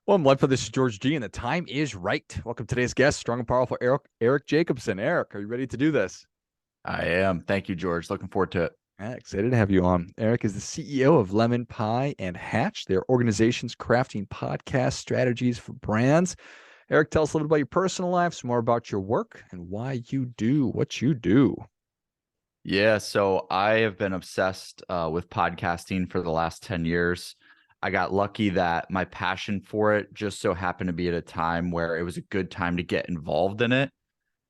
Well, I'm LifeBlood. This is George G, and the time is right. Welcome to today's guest, strong and powerful Erik Jacobson. Erik, are you ready to do this? I am. Thank you, George. Looking forward to it. Excited to have you on. Erik is the CEO of Lemon Pie and Hatch. Their organizations crafting podcast strategies for brands. Erik, tell us a little about your personal life, some more about your work, and why you do what you do. Yeah, so I have been obsessed with podcasting for the last 10 years. I got lucky that my passion for it just so happened to be at a time where it was a good time to get involved in it.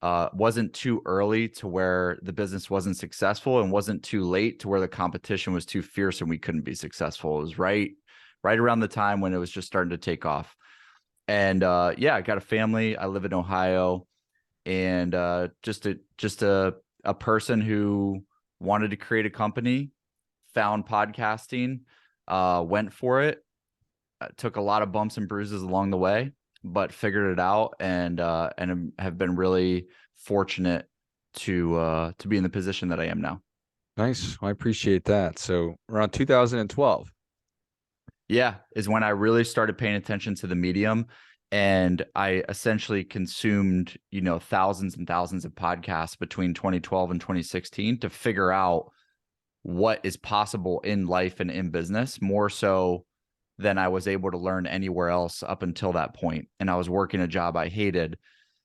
Wasn't too early to where the business wasn't successful and wasn't too late to where the competition was too fierce and we couldn't be successful. It was right around the time when it was just starting to take off. And yeah, I got a family. I live in Ohio, and just a person who wanted to create a company, found podcasting, went for it, took a lot of bumps and bruises along the way, but figured it out, and have been really fortunate to be in the position that I am now. Nice. Well, I appreciate that. So around 2012. Yeah, is when I really started paying attention to the medium, and I essentially consumed, thousands and thousands of podcasts between 2012 and 2016 to figure out what is possible in life and in business, more so than I was able to learn anywhere else up until that point. And I was working a job I hated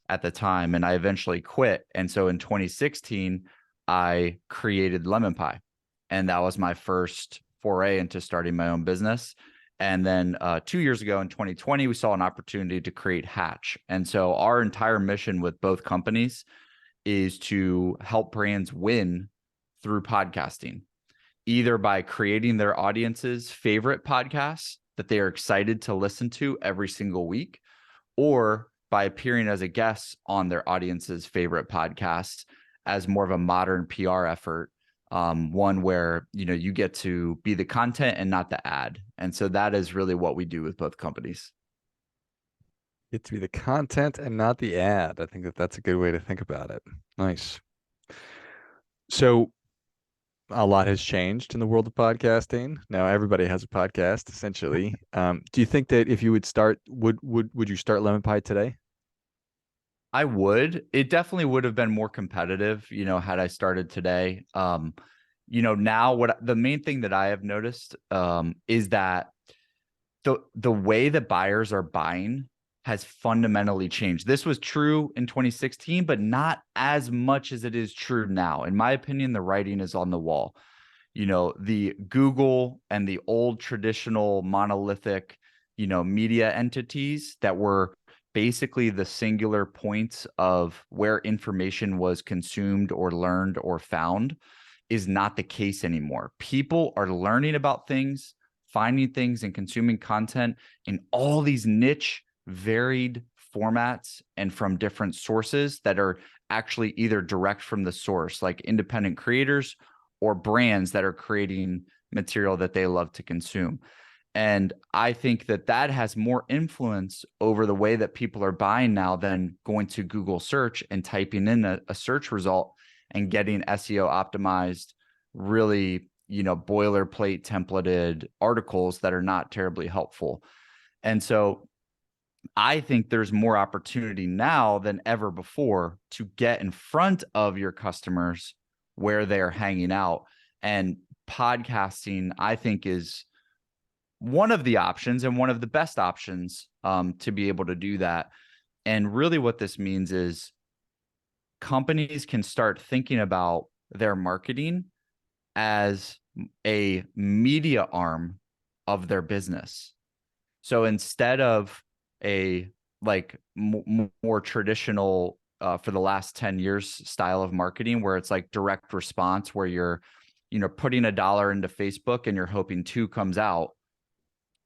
at the time, and I eventually quit. And so in 2016, I created Lemon Pie, and that was my first foray into starting my own business. And then 2 years ago in 2020, we saw an opportunity to create Hatch. And so our entire mission with both companies is to help brands win through podcasting, either by creating their audience's favorite podcasts that they are excited to listen to every single week, or by appearing as a guest on their audience's favorite podcasts as more of a modern PR effort, one where you get to be the content and not the ad. And so that is really what we do with both companies. Get to be the content and not the ad. I think that's a good way to think about it. Nice. So a lot has changed in the world of podcasting. Now everybody has a podcast, essentially. Do you think that if you would start, would you start Lemon Pie today? I would. It definitely would have been more competitive, had I started today. Now what the main thing that I have noticed is that the way that buyers are buying has fundamentally changed. This was true in 2016, but not as much as it is true now. In my opinion, the writing is on the wall. The Google and the old traditional monolithic, media entities that were basically the singular points of where information was consumed or learned or found is not the case anymore. People are learning about things, finding things, and consuming content in all these niche, varied formats and from different sources that are actually either direct from the source, like independent creators, or brands that are creating material that they love to consume. And I think that that has more influence over the way that people are buying now than going to Google search and typing in a search result and getting SEO optimized, really, boilerplate templated articles that are not terribly helpful. And so I think there's more opportunity now than ever before to get in front of your customers where they're hanging out. And podcasting, I think, is one of the options and one of the best options to be able to do that. And really what this means is companies can start thinking about their marketing as a media arm of their business. So instead of a more traditional for the last 10 years style of marketing where it's like direct response, where you're putting $1 into Facebook and you're hoping 2 comes out,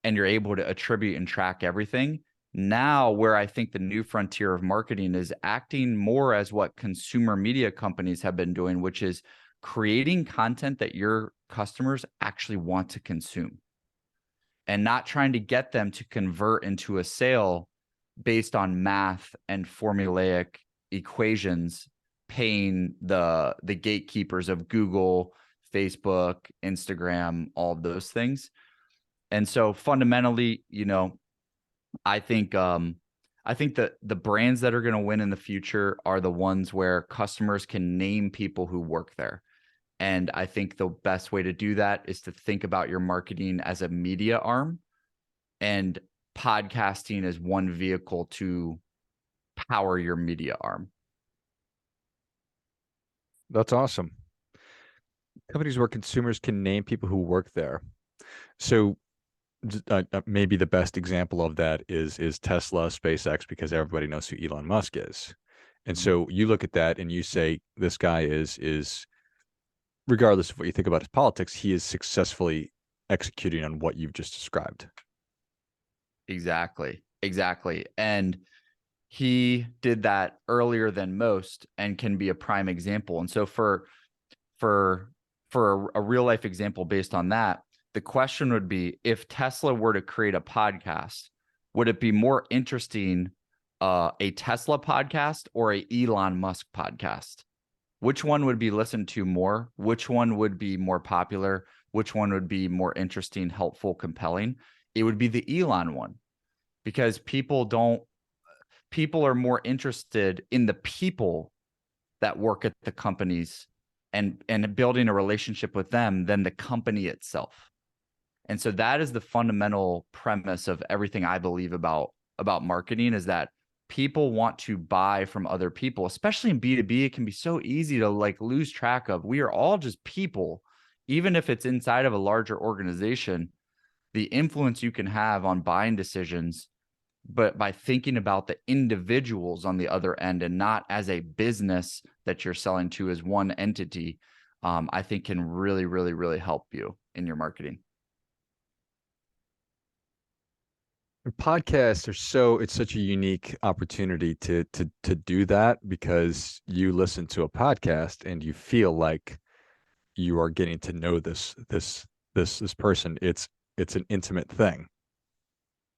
and you're able to attribute and track everything. Now, where I think the new frontier of marketing is acting more as what consumer media companies have been doing, which is creating content that your customers actually want to consume, and not trying to get them to convert into a sale based on math and formulaic equations, paying the gatekeepers of Google, Facebook, Instagram, all of those things. And so fundamentally, I think that the brands that are going to win in the future are the ones where customers can name people who work there. And I think the best way to do that is to think about your marketing as a media arm, and podcasting as one vehicle to power your media arm. That's awesome. Companies where consumers can name people who work there. So maybe the best example of that is Tesla, SpaceX, because everybody knows who Elon Musk is. And so you look at that and you say, this guy is regardless of what you think about his politics, he is successfully executing on what you've just described. Exactly. Exactly. And he did that earlier than most and can be a prime example. And so for a real life example based on that, the question would be, if Tesla were to create a podcast, would it be more interesting a Tesla podcast or a Elon Musk podcast? Which one would be listened to more? Which one would be more popular? Which one would be more interesting, helpful, compelling? It would be the Elon one, because people are more interested in the people that work at the companies and building a relationship with them than the company itself. And so that is the fundamental premise of everything I believe about marketing, is that people want to buy from other people, especially in B2B. It can be so easy to like lose track of. We are all just people, even if it's inside of a larger organization. The influence you can have on buying decisions, but by thinking about the individuals on the other end and not as a business that you're selling to as one entity, I think can really, really, really help you in your marketing. Podcasts it's such a unique opportunity to do that, because you listen to a podcast and you feel like you are getting to know this person. It's an intimate thing.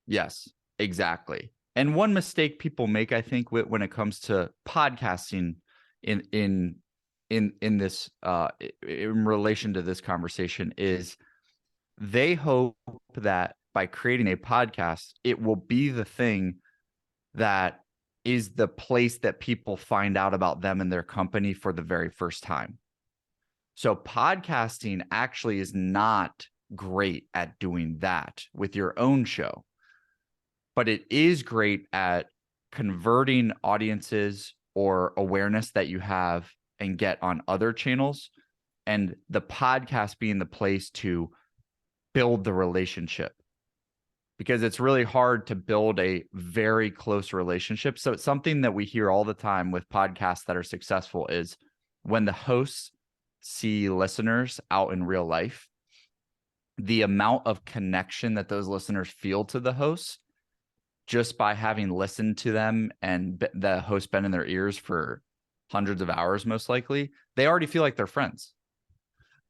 Yes, exactly. And one mistake people make, I think, when it comes to podcasting in this in relation to this conversation, is they hope that by creating a podcast, it will be the thing that is the place that people find out about them and their company for the very first time. So podcasting actually is not great at doing that with your own show, but it is great at converting audiences or awareness that you have and get on other channels, and the podcast being the place to build the relationship, because it's really hard to build a very close relationship. So it's something that we hear all the time with podcasts that are successful, is when the hosts see listeners out in real life, the amount of connection that those listeners feel to the hosts just by having listened to them and the host been in their ears for hundreds of hours, most likely, they already feel like they're friends.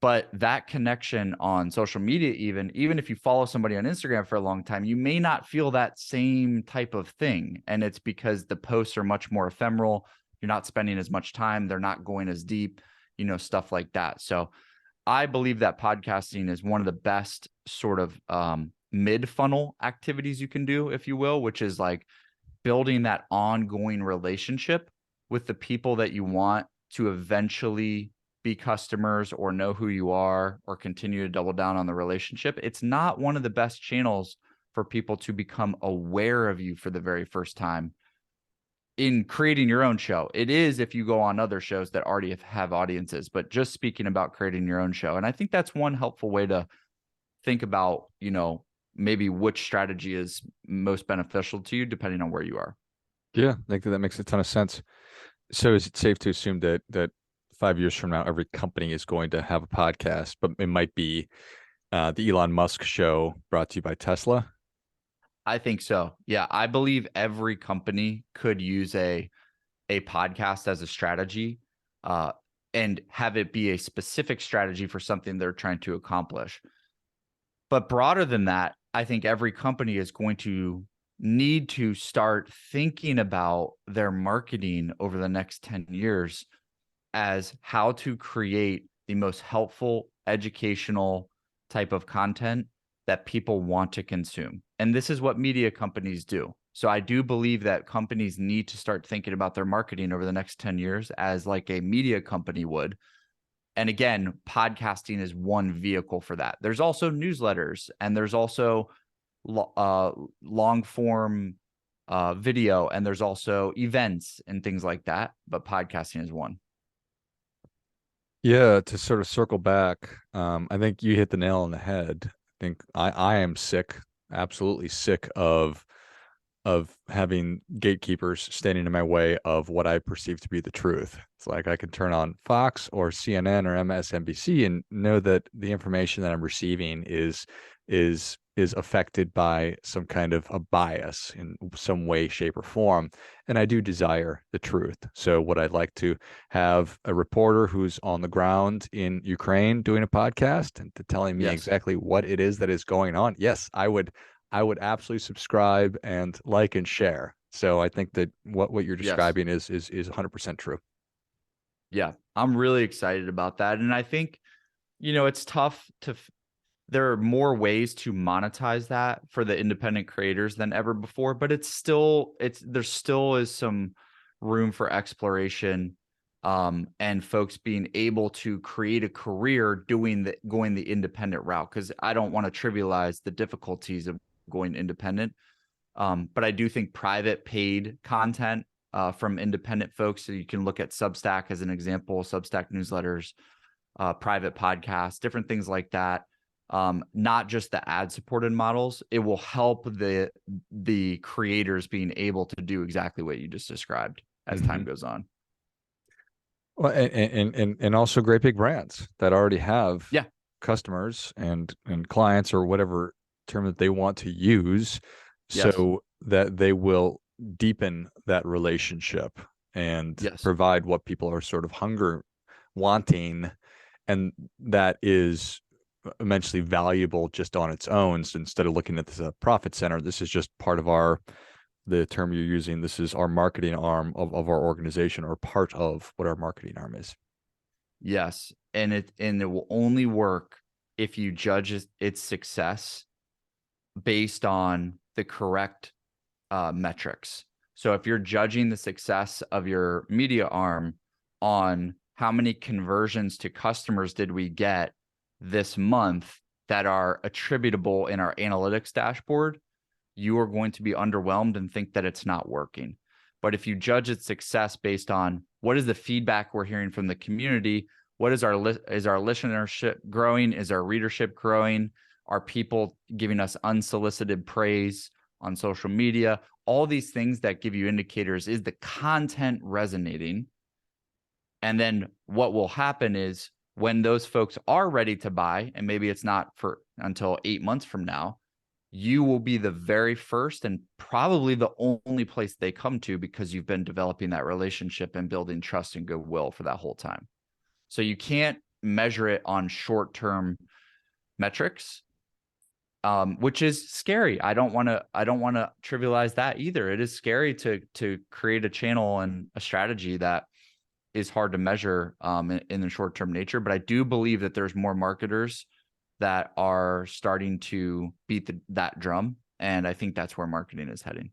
But that connection on social media, even if you follow somebody on Instagram for a long time, you may not feel that same type of thing. And it's because the posts are much more ephemeral. You're not spending as much time. They're not going as deep, stuff like that. So I believe that podcasting is one of the best sort of mid-funnel activities you can do, if you will, which is like building that ongoing relationship with the people that you want to eventually be customers or know who you are or continue to double down on the relationship. It's not one of the best channels for people to become aware of you for the very first time in creating your own show. It is if you go on other shows that already have audiences, but just speaking about creating your own show. And I think that's one helpful way to think about, maybe which strategy is most beneficial to you depending on where you are. Yeah, I think that makes a ton of sense. So is it safe to assume that 5 years from now, every company is going to have a podcast, but it might be the Elon Musk show brought to you by Tesla? I think so. Yeah, I believe every company could use a podcast as a strategy, and have it be a specific strategy for something they're trying to accomplish. But broader than that, I think every company is going to need to start thinking about their marketing over the next 10 years as how to create the most helpful, educational type of content that people want to consume. And this is what media companies do. So I do believe that companies need to start thinking about their marketing over the next 10 years as like a media company would. And again, podcasting is one vehicle for that. There's also newsletters, and there's also long form video, and there's also events and things like that. But podcasting is one. Yeah, to sort of circle back, I think you hit the nail on the head. I think I am sick, absolutely sick of having gatekeepers standing in my way of what I perceive to be the truth. It's like I can turn on Fox or CNN or MSNBC and know that the information that I'm receiving is affected by some kind of a bias in some way, shape, or form. And I do desire the truth. So would I like to have a reporter who's on the ground in Ukraine doing a podcast and telling me Yes. exactly what it is that is going on? Yes, I would absolutely subscribe and like and share. So I think that what you're Yes. describing is 100% true. Yeah. I'm really excited about that. And I think, it's tough there are more ways to monetize that for the independent creators than ever before, but there still is some room for exploration, and folks being able to create a career going the independent route. Cause I don't want to trivialize the difficulties of going independent. But I do think private paid content, from independent folks. So you can look at Substack as an example, Substack newsletters, private podcasts, different things like that. Not just the ad supported models. It will help the creators being able to do exactly what you just described as time Mm-hmm. goes on. Well, and also great big brands that already have Yeah. customers and clients or whatever term that they want to use, Yes. so that they will deepen that relationship and Yes. provide what people are sort of wanting, and that is immensely valuable just on its own. So instead of looking at this as a profit center, this is just part of the term you're using, this is our marketing arm of our organization, or part of what our marketing arm is. Yes. And it will only work if you judge its success based on the correct metrics. So if you're judging the success of your media arm on how many conversions to customers did we get this month that are attributable in our analytics dashboard, you are going to be underwhelmed and think that it's not working. But if you judge its success based on what is the feedback we're hearing from the community, what is our listenership growing? Is our readership growing? Are people giving us unsolicited praise on social media? All these things that give you indicators. Is the content resonating? And then what will happen is when those folks are ready to buy, and maybe it's not for until 8 months from now, you will be the very first and probably the only place they come to, because you've been developing that relationship and building trust and goodwill for that whole time. So you can't measure it on short-term metrics, which is scary. I don't want to trivialize that either. It is scary to create a channel and a strategy that is hard to measure, in the short-term nature. But I do believe that there's more marketers that are starting to beat that drum. And I think that's where marketing is heading.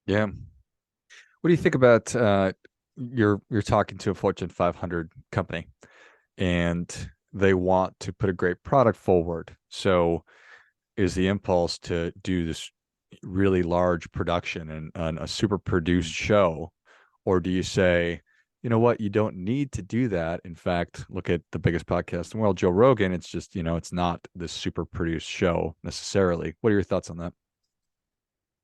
Yeah. What do you think about you're talking to a Fortune 500 company and they want to put a great product forward. So is the impulse to do this really large production and a super produced show? Or do you say, you know what, you don't need to do that. In fact, look at the biggest podcast in the world, Joe Rogan. It's just, it's not this super produced show necessarily. What are your thoughts on that?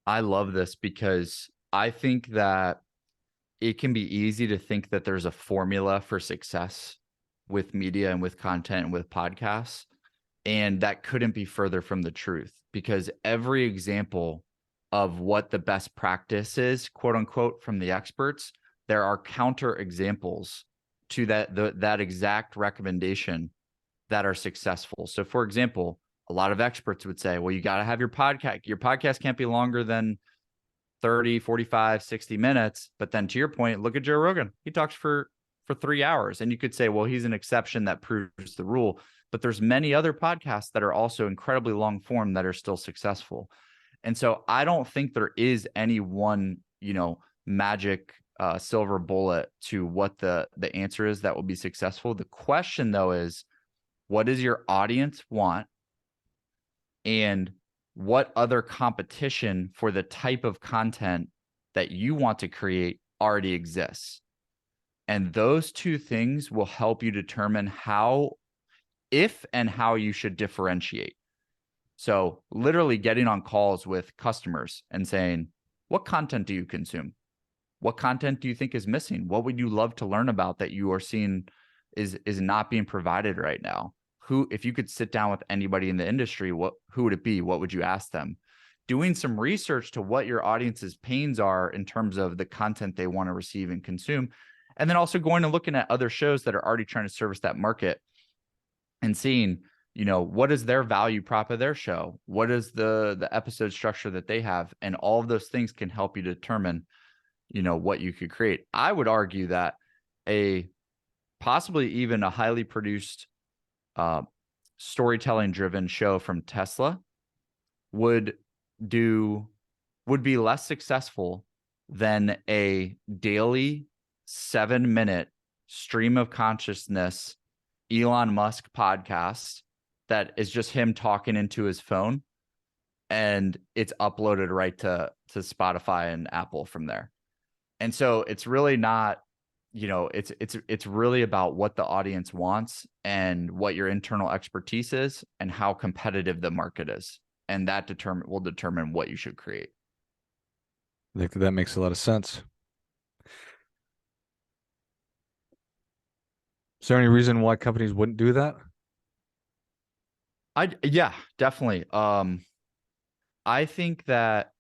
I love this because I think that it can be easy to think that there's a formula for success with media and with content and with podcasts. And that couldn't be further from the truth, because every example of what the best practice is, quote unquote, from the experts, there are counter examples to that exact recommendation that are successful. So for example, a lot of experts would say, well, you got to have your podcast. Your podcast can't be longer than 30, 45, 60 minutes. But then to your point, look at Joe Rogan. He talks for 3 hours. And you could say, well, he's an exception that proves the rule. but there's many other podcasts that are also incredibly long form that are still successful. And so I don't think there is any one, magic silver bullet to what the answer is that will be successful. The question though is, what does your audience want? And what other competition for the type of content that you want to create already exists? And those two things will help you determine how, if and how you should differentiate. So literally getting on calls with customers and saying, what content do you consume? What content do you think is missing? What would you love to learn about that you are seeing is not being provided right now? Who, if you could sit down with anybody in the industry, who would it be? What would you ask them? Doing some research to what your audience's pains are in terms of the content they want to receive and consume. And then also going and looking at other shows that are already trying to service that market and seeing, what is their value prop of their show? What is the episode structure that they have? And all of those things can help you determine, what you could create. I would argue that possibly even a highly produced storytelling driven show from Tesla would be less successful than a daily 7-minute stream of consciousness Elon Musk podcast that is just him talking into his phone, and it's uploaded right to Spotify and Apple from there. And so it's really not, it's really about what the audience wants and what your internal expertise is and how competitive the market is. And that will determine what you should create. I think that makes a lot of sense. Is there any reason why companies wouldn't do that? Yeah, definitely. I think that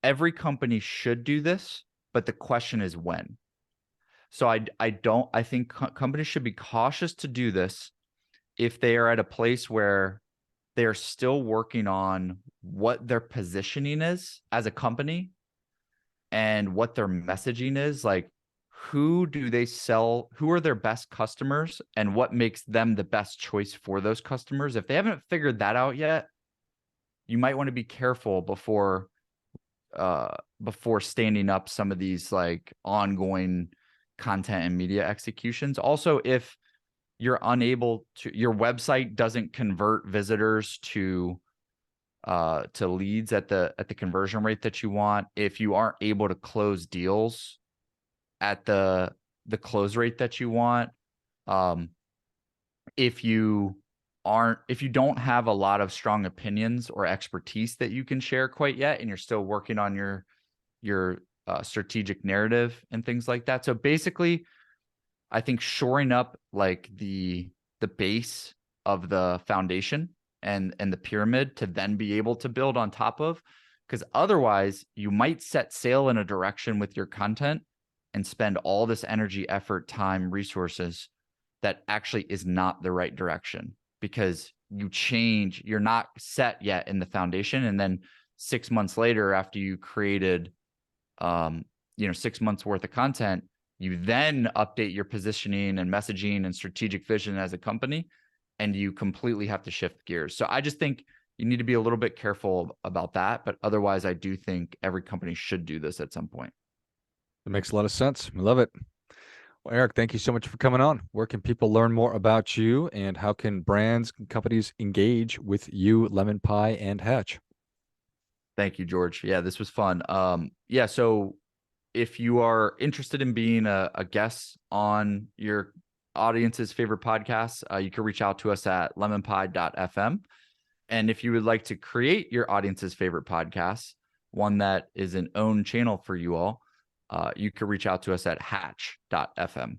every company should do this, but the question is when. So I think companies should be cautious to do this if they are at a place where they're still working on what their positioning is as a company and what their messaging is. Like, who do they sell? Who are their best customers and what makes them the best choice for those customers? If they haven't figured that out yet, you might want to be careful before standing up some of these like ongoing content and media executions. Also, if you're unable to, your website doesn't convert visitors to leads at the conversion rate that you want, if you aren't able to close deals at the close rate that you want, if you don't have a lot of strong opinions or expertise that you can share quite yet, and you're still working on your strategic narrative and things like that. So basically, I think shoring up like the base of the foundation and the pyramid to then be able to build on top of, because otherwise you might set sail in a direction with your content and spend all this energy, effort, time, resources that actually is not the right direction, because you're not set yet in the foundation. And then 6 months later, after you created 6 months worth of content, you then update your positioning and messaging and strategic vision as a company, and you completely have to shift gears. So I just think you need to be a little bit careful about that. But otherwise, I do think every company should do this at some point. That makes a lot of sense. I love it. Well, Erik, thank you so much for coming on. Where can people learn more about you, and how can brands and companies engage with you, Lemon Pie and Hatch? Thank you, George. Yeah, this was fun. So if you are interested in being a guest on your audience's favorite podcasts, you can reach out to us at lemonpie.fm. And if you would like to create your audience's favorite podcast, one that is an own channel for you all, you can reach out to us at hatch.fm.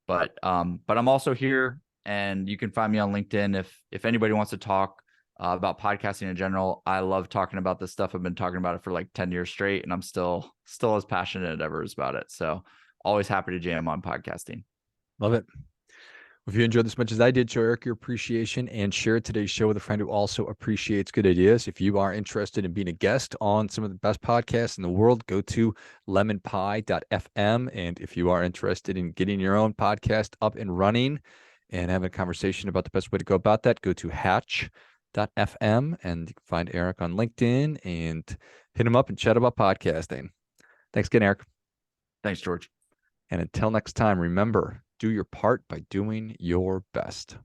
But I'm also here, and you can find me on LinkedIn if anybody wants to talk about podcasting in general. I love talking about this stuff. I've been talking about it for like 10 years straight, and I'm still as passionate as ever about it. So always happy to jam on podcasting. Love it. If you enjoyed this as much as I did, show Erik your appreciation and share today's show with a friend who also appreciates good ideas. If you are interested in being a guest on some of the best podcasts in the world, go to lemonpie.fm. And if you are interested in getting your own podcast up and running and having a conversation about the best way to go about that, go to hatch.fm and you can find Erik on LinkedIn and hit him up and chat about podcasting. Thanks again, Erik. Thanks, George. And until next time, remember, do your part by doing your best.